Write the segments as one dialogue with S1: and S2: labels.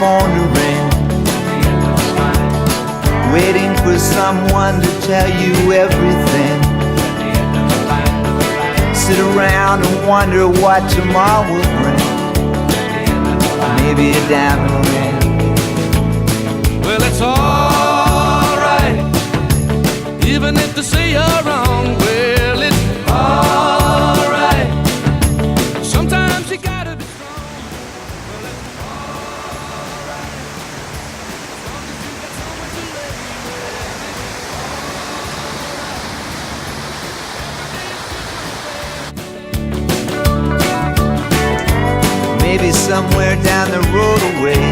S1: phone to ring, waiting for someone to tell you everything. Sit around and wonder what tomorrow will bring. Maybe a diamond ring.
S2: Well, it's alright, even if they say you're wrong. Well, it's alright. Sometimes you gotta be strong. Well, it's alright, as long as you got someone to let you.
S1: Maybe somewhere down the road away,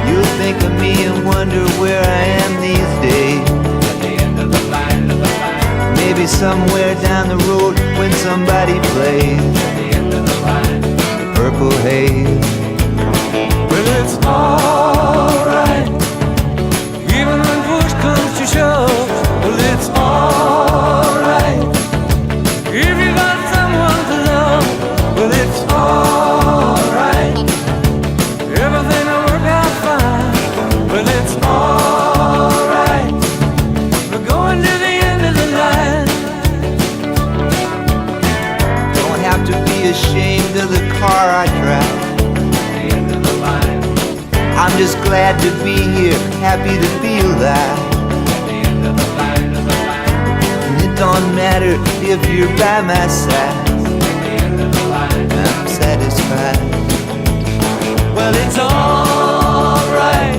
S1: you'll think of me and wonder where I am these days. Maybe somewhere down the road when somebody plays the Purple Haze.
S2: Well, it's alright, even when push comes to shove. Well, it's alright, if you got someone to love. Well, it's alright, everything will work out fine. Well, it's alright, we're going to the end of the line.
S1: Don't have to be ashamed of the car I drive. I'm just glad to be here, happy to be alive. And it don't matter if you're by my side, I'm satisfied.
S2: Well, it's alright,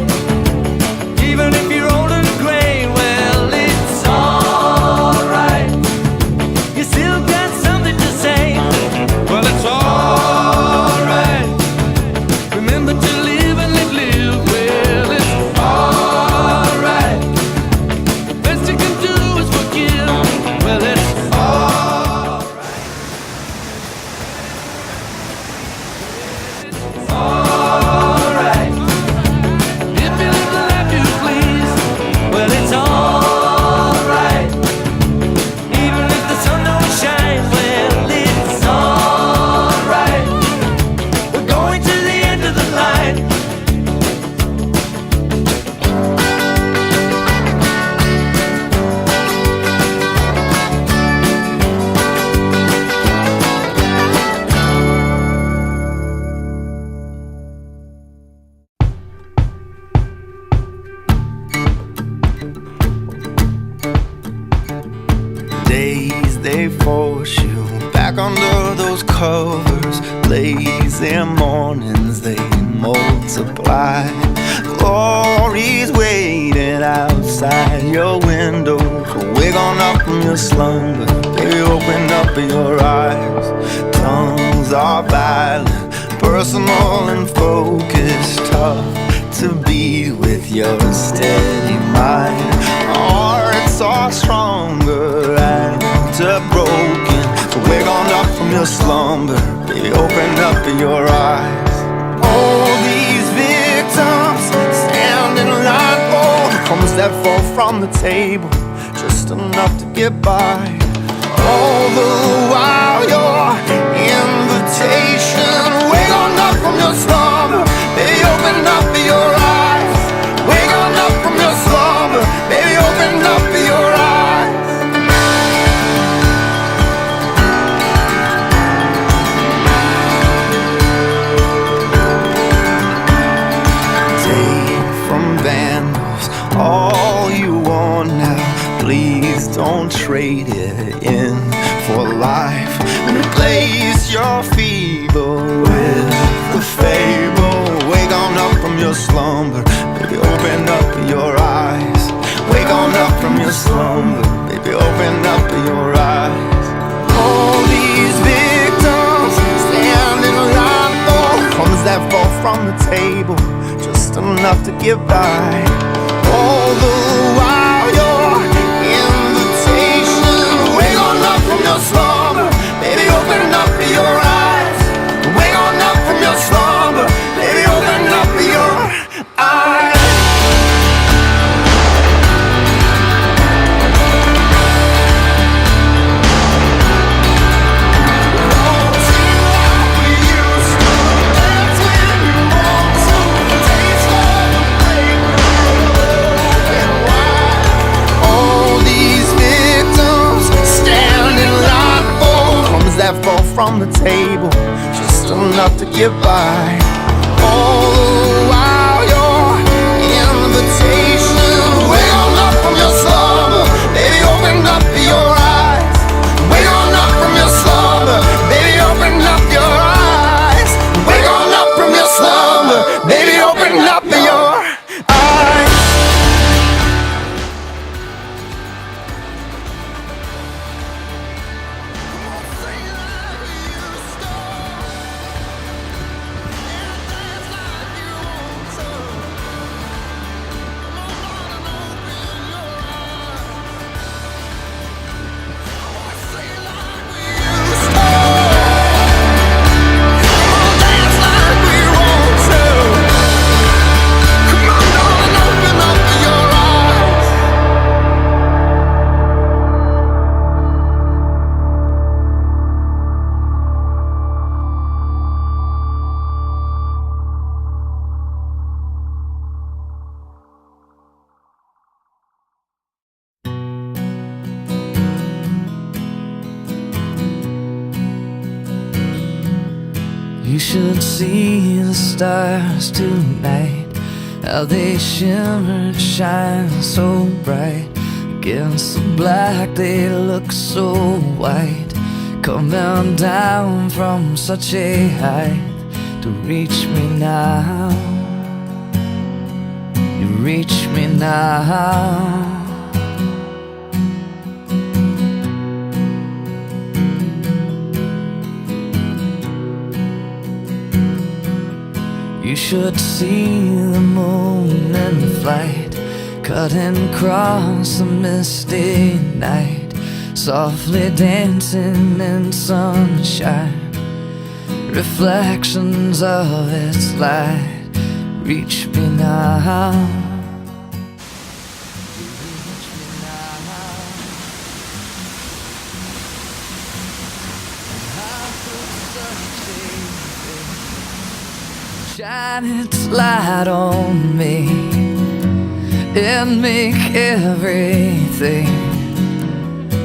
S2: even if you're old and gray. Well, it's alright, you still got something to say. Well, it's alright, remember to live and let live. Well, it's alright, the best you can do is forgive. Well, it's alright, alright, if you live the life you please. Well, it's alright, even if the sun don't shine. Well, it's alright, we're going to the end of the line.
S1: Days they force you back under those covers. Lazy mornings they multiply. Glory's waiting outside your window. So wake on up from your slumber, baby, open up your eyes. Tongues are violent, personal and focused. Tough to be with your steady mind. Hearts are stronger and broken. So wake on up from your slumber, baby, open up your eyes. All these victims stand in line for the crumbs that fall from the table, just enough to get by. All the while your invitation, wake on up from your slumber, baby, open up your eyes. Wake on up from your slumber, baby, open up your eyes. Take from vandals all you want now. Please don't trade it in for life. Replace your feeble with the fable. Wake on up from your slumber, baby, open up your eyes. Wake on up from your slumber, baby, open up your eyes. All these victims stand in line for crumbs that fall from the table, just enough to get by. All the while your invitation, wake on up from your slumber, baby, open up your eyes. Wake on up from your slumber, baby, open up your eyes. All too like we used to dance with you by. All the while your invitation, wake on up from your slumber, baby, open up your eyes. Wake on up from your slumber, baby, open up your eyes. Wake on up from your slumber, baby, open up your eyes.
S2: You should see the stars tonight, how they shimmer and shine so bright. Against the black they look so white, coming down from such a height. To reach me now, you reach me now. You should see the moon in flight, cutting across the misty night, softly dancing in sunshine, reflections of its light. Reach me now. Shine its light on me and make everything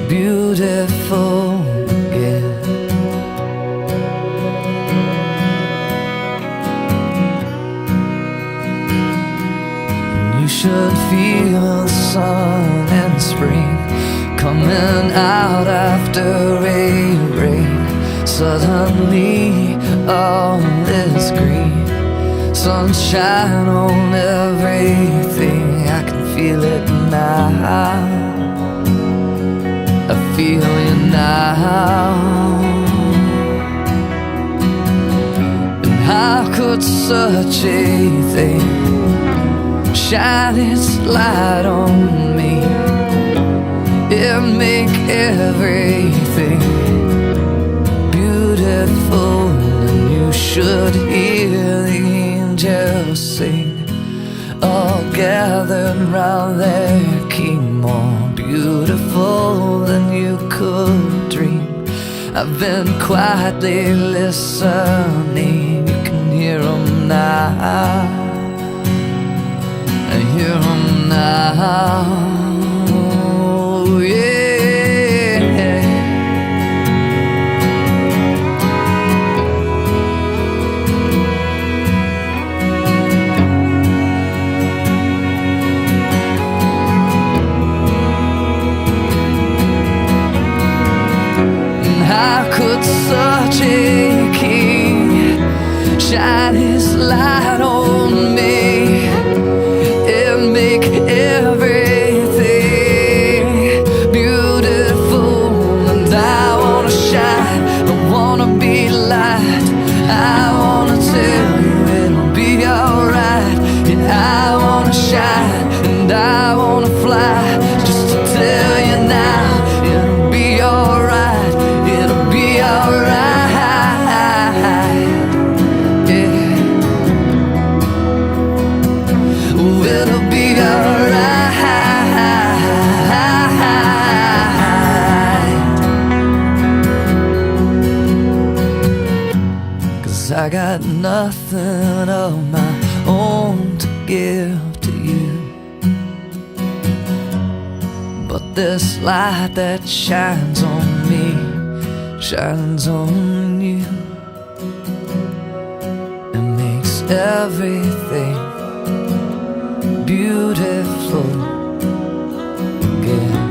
S2: beautiful again. You should feel the sun in spring coming out after a rain. Suddenly all is green, sunshine on everything. I can feel it now, I feel you now. And how could such a thing shine its light on me and make everything beautiful? And you should hear the angels sing, all gathered round their king, more beautiful than you could dream. I've been quietly listening, you can hear them now, I hear them now. How could such a king shine his light on me and make everything beautiful? And I wanna shine, I wanna be light, I wanna tell you it'll be alright. Yeah, I wanna shine and I wanna fly, just to tell you now it'll be alright. It'll be alright, yeah. It'll be alright, 'cause I got nothing of my own to give to you, but this light that shines on me shines on you. everything beautiful again.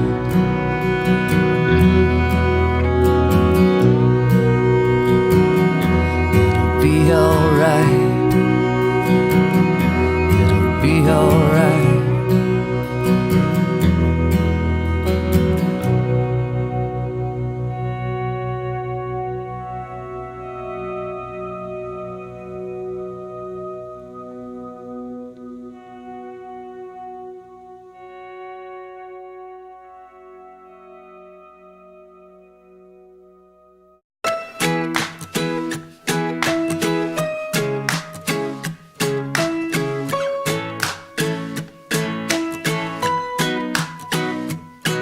S2: It'll be alright. It'll be alright.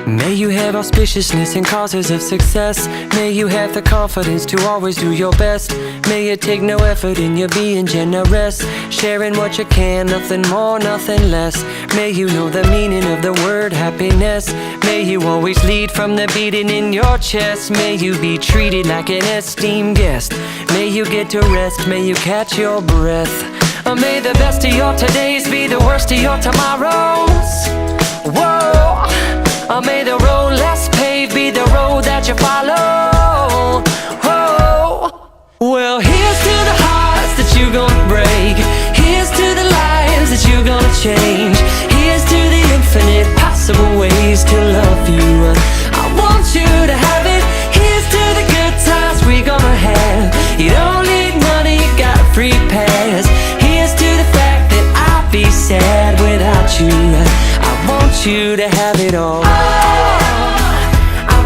S2: May you have auspiciousness and causes of success. May you have the confidence to always do your best. May you take no effort in your being generous, sharing what you can, nothing more, nothing less. May you know the meaning of the word happiness. May you always lead from the beating in your chest. May you be treated like an esteemed guest. May you get to rest, may you catch your breath. May the best of your todays be the worst of your tomorrows. Whoa. May the road less paved be the road that you follow. Oh. Well, here's to the hearts that you're gonna break. Here's to the lives that you're gonna change. Here's to the infinite possible ways to love you. I want you to have it. Here's to the good times we're gonna have. You don't need money, you got a free pass. Here's to the fact that I'll be sad without you. I want you to have it all. I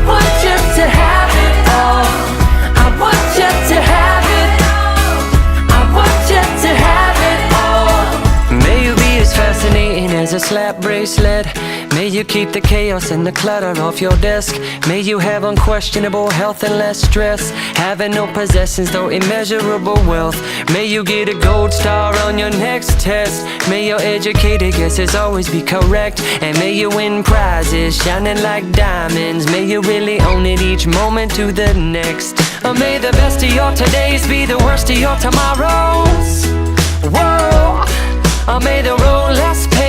S2: want you to have it all. I want you to have it. I want you to have it all. May you be as fascinating as a slap bracelet. May you keep the chaos and the clutter off your desk. May you have unquestionable health and less stress. Having no possessions though immeasurable wealth. May you get a gold star on your next test. May your educated guesses always be correct. And may you win prizes shining like diamonds. May you really own it each moment to the next. May the best of your todays be the worst of your tomorrows. Whoa. May the road less paved